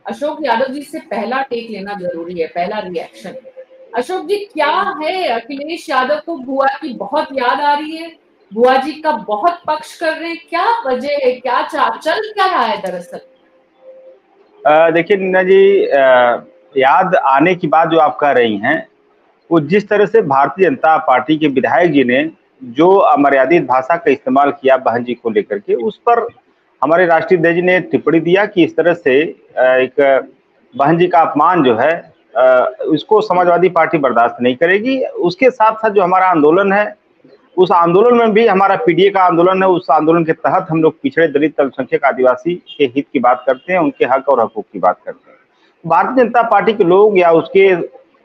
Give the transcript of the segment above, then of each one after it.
अशोक यादव जी से पहला टेक लेना जरूरी है, पहला रिएक्शन। अशोक जी, क्या है अखिलेश यादव को बुआ की बहुत याद आ रही है? बुआ जी का बहुत पक्ष कर रहे हैं, क्या वजह है, क्या चल क्या रहा है दरअसल? देखिए नीना जी, याद आने की बात जो आप कह रही हैं, वो जिस तरह से भारतीय जनता पार्टी के विधायक जी ने जो अमर्यादित भाषा का इस्तेमाल किया बहन जी को लेकर के, उस पर हमारे राष्ट्रीय अध्यक्ष जी ने टिप्पणी दिया कि इस तरह से एक बहन जी का अपमान जो है, उसको समाजवादी पार्टी बर्दाश्त नहीं करेगी। उसके साथ साथ जो हमारा आंदोलन है, उस आंदोलन में भी हमारा पीडीए का आंदोलन है, उस आंदोलन के तहत हम लोग पिछड़े दलित अल्पसंख्यक आदिवासी के हित की बात करते हैं, उनके हक और हकूक की बात करते हैं। भारतीय जनता पार्टी के लोग या उसके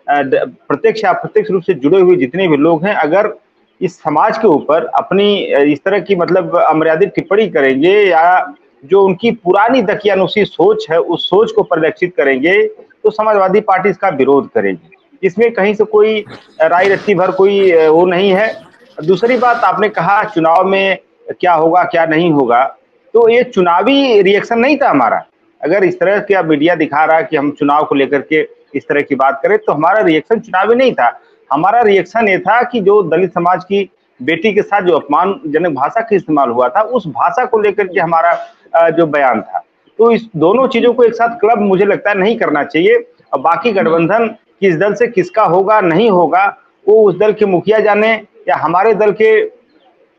प्रत्यक्ष या अप्रत्यक्ष रूप से जुड़े हुए जितने भी लोग हैं, अगर इस समाज के ऊपर अपनी इस तरह की मतलब अमर्यादित टिप्पणी करेंगे या जो उनकी पुरानी दकियानुसी सोच है उस सोच को परिलक्षित करेंगे, तो समाजवादी पार्टी इसका विरोध करेगी। इसमें कहीं से कोई राय रत्ती भर कोई वो नहीं है। दूसरी बात, आपने कहा चुनाव में क्या होगा क्या नहीं होगा, तो ये चुनावी रिएक्शन नहीं था हमारा। अगर इस तरह का मीडिया दिखा रहा है कि हम चुनाव को लेकर के इस तरह की बात करें, तो हमारा रिएक्शन चुनावी नहीं था। हमारा रिएक्शन ये था कि जो दलित समाज की बेटी के साथ जो अपमानजनक भाषा का इस्तेमाल हुआ था, उस भाषा को लेकर के हमारा जो बयान था। तो इस दोनों चीजों को एक साथ क्लब मुझे लगता है नहीं करना चाहिए। और बाकी गठबंधन किस दल से किसका होगा नहीं होगा, वो उस दल के मुखिया जाने या हमारे दल के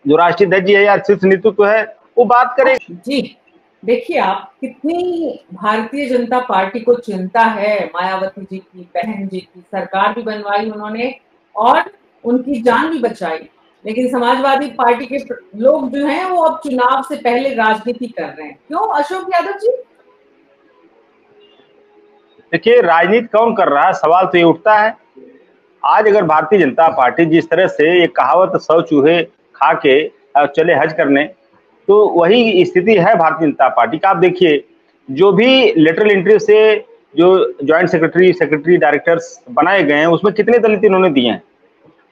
जो राष्ट्रीय अध्यक्ष है या शीर्ष नेतृत्व है वो बात करे। जी देखिए, आप कितनी भारतीय जनता पार्टी को चिंता है मायावती जी की, बहन जी की, सरकार भी बनवाई उन्होंने और उनकी जान भी बचाई, लेकिन समाजवादी पार्टी के लोग जो हैं वो अब चुनाव से पहले राजनीति कर रहे हैं। क्यों अशोक यादव जी? देखिए, राजनीति कौन कर रहा है, सवाल तो ये उठता है। आज अगर भारतीय जनता पार्टी जिस तरह से ये कहावत 100 चूहे खा के चले हज करने, तो वही स्थिति है भारतीय जनता पार्टी का। आप देखिए, जो भी लेटरल एंट्री से जो ज्वाइंट सेक्रेटरी डायरेक्टर्स बनाए गए हैं, उसमें कितने दलित इन्होंने दिए हैं?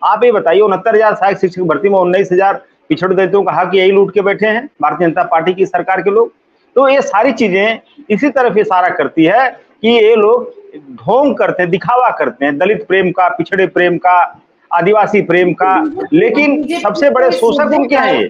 आप ये बताइए। 69,000 सहायक शिक्षक भर्ती में 19,000 पिछड़े दलितों का हक यही लूट के बैठे हैं भारतीय जनता पार्टी की सरकार के लोग। तो ये सारी चीजें इसी तरफ इशारा करती है कि ये लोग ढोंग करते हैं, दिखावा करते हैं दलित प्रेम का, पिछड़े प्रेम का, आदिवासी प्रेम का, लेकिन सबसे बड़े शोषक उनके हैं ये।